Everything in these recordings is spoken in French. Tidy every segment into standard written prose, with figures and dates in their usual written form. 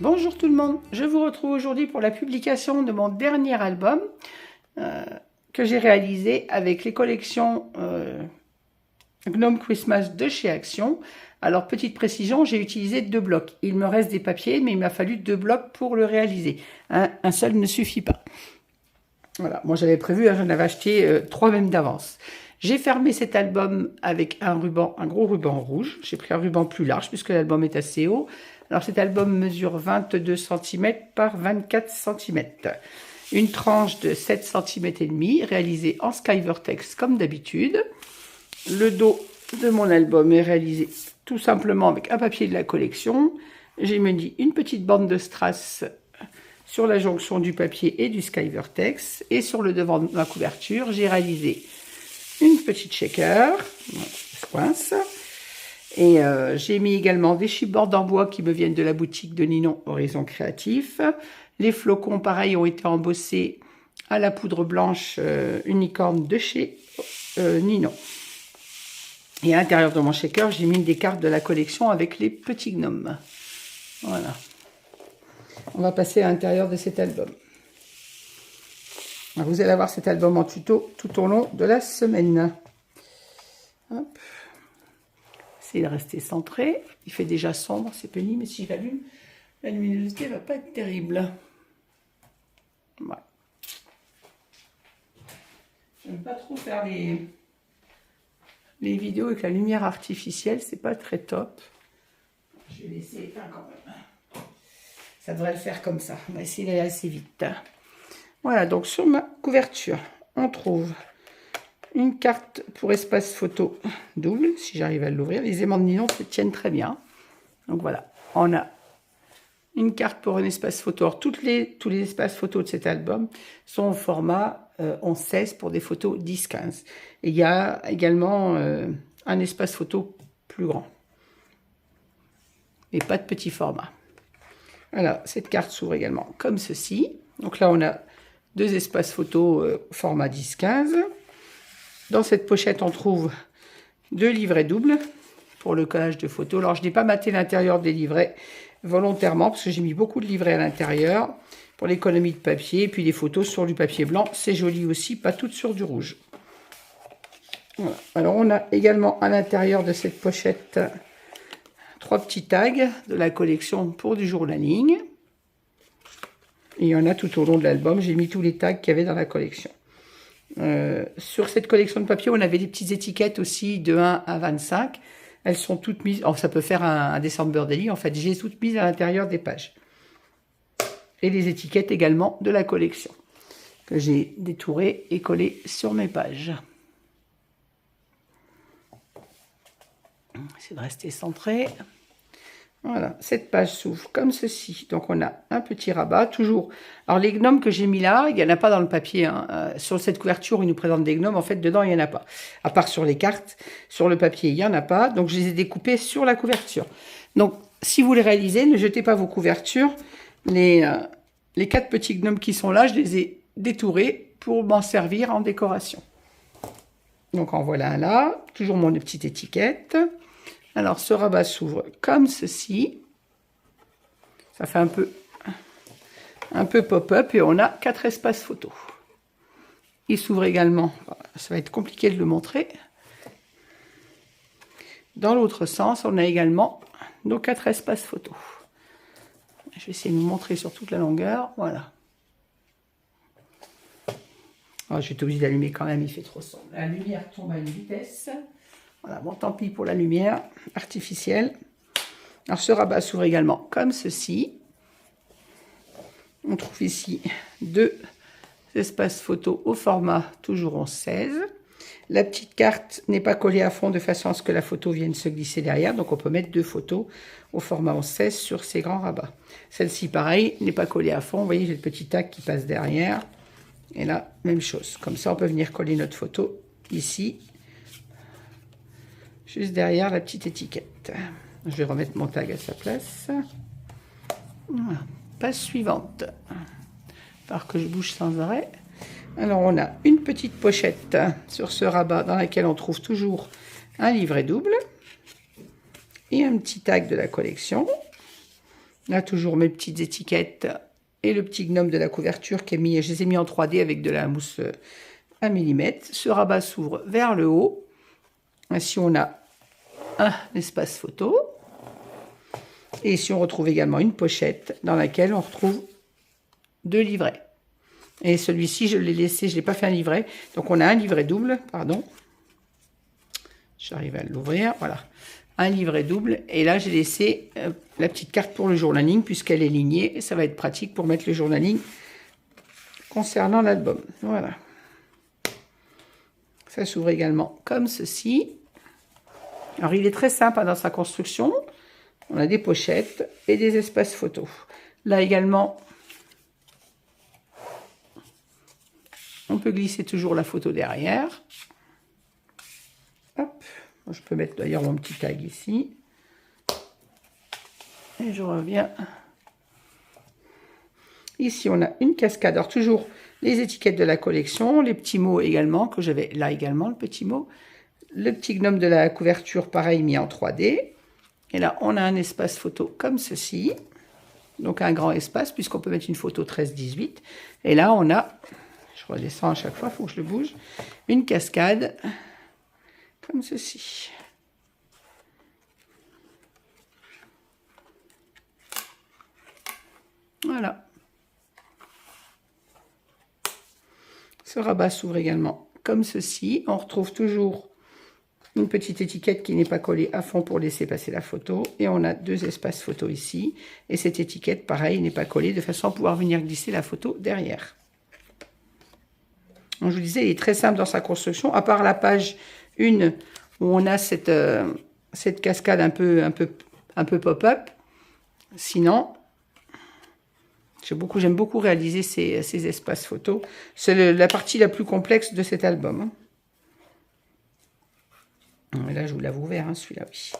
Bonjour tout le monde, je vous retrouve aujourd'hui pour la publication de mon dernier album que j'ai réalisé avec les collections Gnome Christmas de chez Action. Alors petite précision, j'ai utilisé 2 blocs. Il me reste des papiers, mais il m'a fallu 2 blocs pour le réaliser. Un seul ne suffit pas. Voilà, moi j'avais prévu, j'en avais acheté 3 même d'avance. J'ai fermé cet album avec un ruban, un gros ruban rouge. J'ai pris un ruban plus large puisque l'album est assez haut. Alors cet album mesure 22 cm par 24 cm. Une tranche de 7 cm et demi réalisée en Skyvertex comme d'habitude. Le dos de mon album est réalisé tout simplement avec un papier de la collection. J'ai mis une petite bande de strass sur la jonction du papier et du Skyvertex. Et sur le devant de ma couverture, j'ai réalisé une petite shaker. Ça se coince. Et j'ai mis également des chipboards en bois qui me viennent de la boutique de Ninon Horizon Créatif. Les flocons, pareil, ont été embossés à la poudre blanche unicorne de chez Ninon. Et à l'intérieur de mon shaker, j'ai mis des cartes de la collection avec les petits gnomes. Voilà. On va passer à l'intérieur de cet album. Alors, vous allez avoir cet album en tuto tout au long de la semaine. Hop. Essayez de rester centré. Il fait déjà sombre, c'est pénible, mais si j'allume, la luminosité ne va pas être terrible. Voilà. Je n'aime pas trop faire les vidéos avec la lumière artificielle, c'est pas très top. Je vais laisser éteindre quand même. Ça devrait le faire comme ça. On va essayer d'aller assez vite. Voilà, donc sur ma couverture, on trouve une carte pour espace photo double, si j'arrive à l'ouvrir. Les aimants de Ninon se tiennent très bien. Donc voilà, on a une carte pour un espace photo. Alors, tous les espaces photos de cet album sont au format 11-16 pour des photos 10-15. Et il y a également un espace photo plus grand. Et pas de petit format. Voilà, cette carte s'ouvre également comme ceci. Donc là, on a 2 espaces photos format 10-15. Dans cette pochette, on trouve 2 livrets doubles pour le collage de photos. Alors, je n'ai pas maté l'intérieur des livrets volontairement parce que j'ai mis beaucoup de livrets à l'intérieur pour l'économie de papier. Et puis les photos sur du papier blanc, c'est joli aussi, pas toutes sur du rouge. Voilà. Alors, on a également à l'intérieur de cette pochette 3 petits tags de la collection pour du journaling. Et il y en a tout au long de l'album. J'ai mis tous les tags qu'il y avait dans la collection. Sur cette collection de papier, on avait des petites étiquettes aussi de 1 à 25. Elles sont toutes mises, oh, ça peut faire un December Daily, en fait, j'ai toutes mises à l'intérieur des pages. Et les étiquettes également de la collection, que j'ai détourées et collées sur mes pages. Essayez de rester centré. Voilà, cette page s'ouvre comme ceci. Donc, on a un petit rabat, toujours. Alors, les gnomes que j'ai mis là, il n'y en a pas dans le papier. Hein. Sur cette couverture, il nous présente des gnomes. En fait, dedans, il n'y en a pas. À part sur les cartes, sur le papier, il n'y en a pas. Donc, je les ai découpés sur la couverture. Donc, si vous les réalisez, ne jetez pas vos couvertures. Les 4 petits gnomes qui sont là, je les ai détourés pour m'en servir en décoration. Donc, en voilà un là. Toujours mon petite étiquette. Alors, ce rabat s'ouvre comme ceci. Ça fait un peu pop-up et on a 4 espaces photos. Il s'ouvre également, ça va être compliqué de le montrer. Dans l'autre sens, on a également nos 4 espaces photos. Je vais essayer de vous montrer sur toute la longueur. Voilà. Oh, je vais être obligé d'allumer quand même, il fait trop sombre. La lumière tombe à une vitesse. Voilà, bon, tant pis pour la lumière artificielle. Alors, ce rabat s'ouvre également comme ceci. On trouve ici 2 espaces photos au format toujours 11-16. La petite carte n'est pas collée à fond de façon à ce que la photo vienne se glisser derrière. Donc, on peut mettre 2 photos au format 11-16 sur ces grands rabats. Celle-ci, pareil, n'est pas collée à fond. Vous voyez, j'ai le petit tag qui passe derrière. Et là, même chose. Comme ça, on peut venir coller notre photo ici. Juste derrière la petite étiquette. Je vais remettre mon tag à sa place. Voilà. Page suivante. Alors que je bouge sans arrêt. Alors, on a une petite pochette sur ce rabat dans laquelle on trouve toujours un livret double et un petit tag de la collection. Là, toujours mes petites étiquettes et le petit gnome de la couverture qui est mis, je les ai mis en 3D avec de la mousse 1 mm. Ce rabat s'ouvre vers le haut. Ainsi, on a un espace photo. Et ici, on retrouve également une pochette dans laquelle on retrouve 2 livrets. Et celui-ci, je l'ai laissé, je ne l'ai pas fait un livret. Donc, on a un livret double, pardon. J'arrive à l'ouvrir, voilà. Un livret double. Et là, j'ai laissé la petite carte pour le journaling, puisqu'elle est lignée. Et ça va être pratique pour mettre le journaling concernant l'album. Voilà. Ça s'ouvre également comme ceci. Alors, il est très simple dans sa construction. On a des pochettes et des espaces photos. Là également, on peut glisser toujours la photo derrière. Hop. Je peux mettre d'ailleurs mon petit tag ici. Et je reviens. Ici, on a une cascade. Alors, toujours les étiquettes de la collection, les petits mots également, que j'avais là également, le petit mot. Le petit gnome de la couverture, pareil, mis en 3D. Et là, on a un espace photo comme ceci. Donc, un grand espace, puisqu'on peut mettre une photo 13-18. Et là, on a, je redescends à chaque fois, il faut que je le bouge, une cascade comme ceci. Voilà. Ce rabat s'ouvre également comme ceci. On retrouve toujours une petite étiquette qui n'est pas collée à fond pour laisser passer la photo. Et on a 2 espaces photo ici. Et cette étiquette, pareil, n'est pas collée de façon à pouvoir venir glisser la photo derrière. Donc, je vous disais, il est très simple dans sa construction. À part la page 1 où on a cette cascade un peu pop-up. Sinon, j'aime beaucoup réaliser ces espaces photos. C'est la partie la plus complexe de cet album. Et là, je vous l'avoue ouvert, hein, celui-là, oui.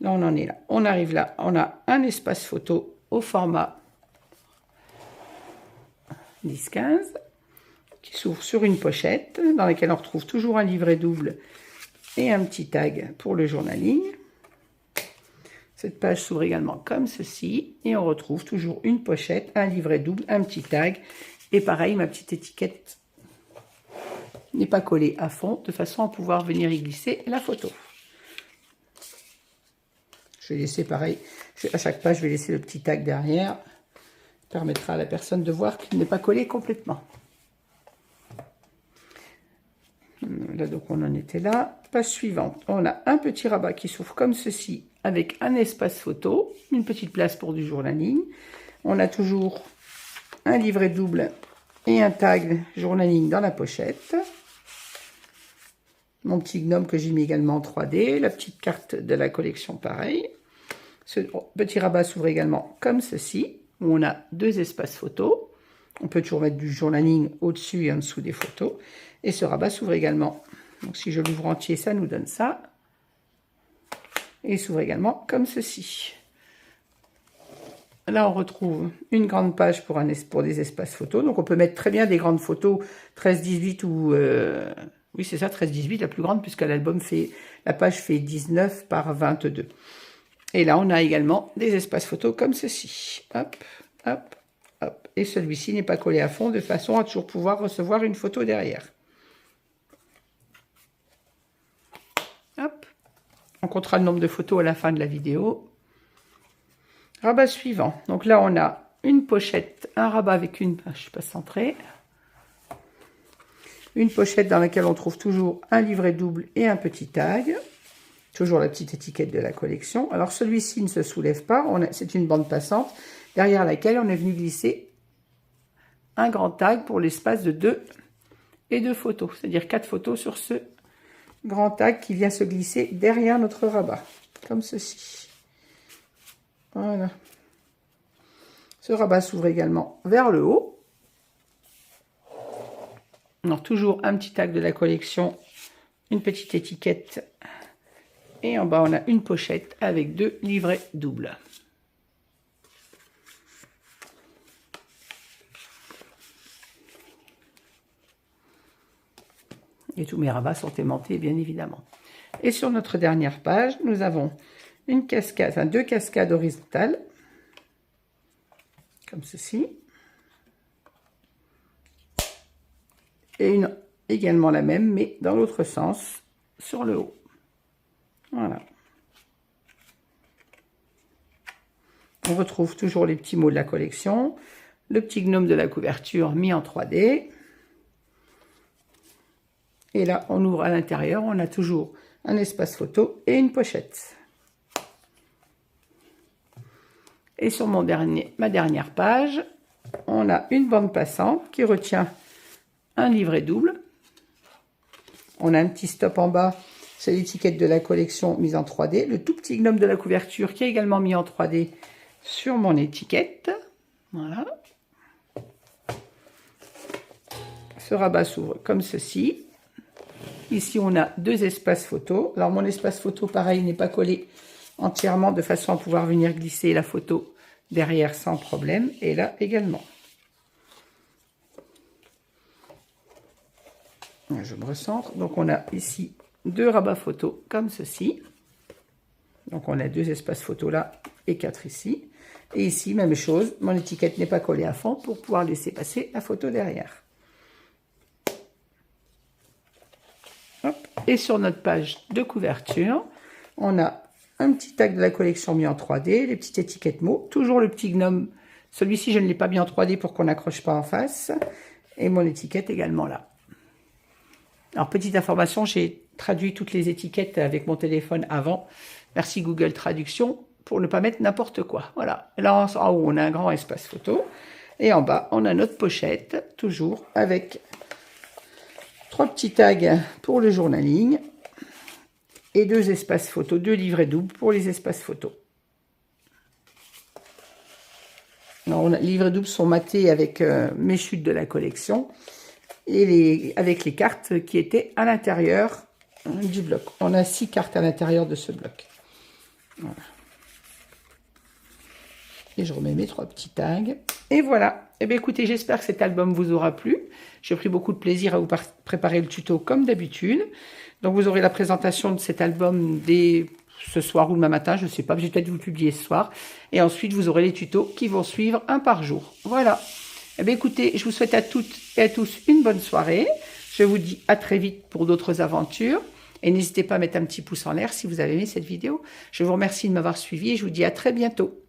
Là, on en est là. On arrive là. On a un espace photo au format 10-15 qui s'ouvre sur une pochette dans laquelle on retrouve toujours un livret double et un petit tag pour le journaling. Cette page s'ouvre également comme ceci et on retrouve toujours une pochette, un livret double, un petit tag et pareil, ma petite étiquette n'est pas collée à fond de façon à pouvoir venir y glisser la photo. Je vais laisser pareil, à chaque page je vais laisser le petit tag derrière, ça permettra à la personne de voir qu'il n'est pas collé complètement. Là donc on en était là. Page suivante, on a un petit rabat qui s'ouvre comme ceci avec un espace photo, une petite place pour du journaling. On a toujours un livret double et un tag journaling dans la pochette. Mon petit gnome que j'ai mis également en 3D, la petite carte de la collection pareil. Ce petit rabat s'ouvre également comme ceci, où on a 2 espaces photos. On peut toujours mettre du journaling au-dessus et en dessous des photos. Et ce rabat s'ouvre également. Donc si je l'ouvre entier, ça nous donne ça. Et il s'ouvre également comme ceci. Là, on retrouve une grande page pour des espaces photos. Donc on peut mettre très bien des grandes photos 13-18 ou... oui, c'est ça, 13-18, la plus grande, puisque l'album fait... La page fait 19 par 22. Et là, on a également des espaces photos comme ceci. Hop, hop, hop. Et celui-ci n'est pas collé à fond, de façon à toujours pouvoir recevoir une photo derrière. Hop. On comptera le nombre de photos à la fin de la vidéo. Rabat suivant. Donc là, on a une pochette, un rabat avec une... Je ne suis pas centrée. Une pochette dans laquelle on trouve toujours un livret double et un petit tag. Toujours la petite étiquette de la collection. Alors celui-ci ne se soulève pas. C'est une bande passante derrière laquelle on est venu glisser un grand tag pour l'espace de 2 et 2 photos. C'est-à-dire 4 photos sur ce grand tag qui vient se glisser derrière notre rabat. Comme ceci. Voilà. Ce rabat s'ouvre également vers le haut. Alors, toujours un petit tag de la collection, une petite étiquette. Et en bas, on a une pochette avec 2 livrets doubles. Et tous mes rabats sont aimantés, bien évidemment. Et sur notre dernière page, nous avons une cascade, enfin 2 cascades horizontales. comme ceci. Et une également la même, mais dans l'autre sens, sur le haut. Voilà. On retrouve toujours les petits mots de la collection, le petit gnome de la couverture mis en 3D. Et là, on ouvre à l'intérieur, on a toujours un espace photo et une pochette. Et sur ma dernière page, on a une bande passante qui retient un livret double. On a un petit stop en bas, c'est l'étiquette de la collection mise en 3D. Le tout petit gnome de la couverture qui est également mis en 3D sur mon étiquette. Voilà. Ce rabat s'ouvre comme ceci. Ici, on a deux espaces photo. Alors, mon espace photo, pareil, n'est pas collé entièrement de façon à pouvoir venir glisser la photo derrière sans problème. Et là également. Je me recentre. Donc, on a ici deux rabats photos comme ceci. Donc, on a deux espaces photos là et 4 ici. Et ici, même chose, mon étiquette n'est pas collée à fond pour pouvoir laisser passer la photo derrière. Hop. Et sur notre page de couverture, on a un petit tag de la collection mis en 3D, les petites étiquettes mots, toujours le petit gnome. Celui-ci, je ne l'ai pas mis en 3D pour qu'on n'accroche pas en face. Et mon étiquette également là. Alors, petite information, j'ai traduit toutes les étiquettes avec mon téléphone avant. Merci Google Traduction pour ne pas mettre n'importe quoi. Voilà. Là, en haut, on a un grand espace photo. Et en bas, on a notre pochette, toujours avec 3 petits tags pour le journaling et 2 espaces photos, 2 livrets doubles pour les espaces photos. Les livrets doubles sont matés avec mes chutes de la collection et avec les cartes qui étaient à l'intérieur du bloc. On a 6 cartes à l'intérieur de ce bloc. Voilà. Et je remets mes 3 petits tags. Et voilà. Eh bien, écoutez, j'espère que cet album vous aura plu. J'ai pris beaucoup de plaisir à vous préparer le tuto comme d'habitude. Donc, vous aurez la présentation de cet album dès ce soir ou demain matin. Je ne sais pas, je vais peut-être vous le publier ce soir. Et ensuite, vous aurez les tutos qui vont suivre un par jour. Voilà. Eh bien, écoutez, je vous souhaite à toutes et à tous une bonne soirée. Je vous dis à très vite pour d'autres aventures. Et n'hésitez pas à mettre un petit pouce en l'air si vous avez aimé cette vidéo. Je vous remercie de m'avoir suivi et je vous dis à très bientôt.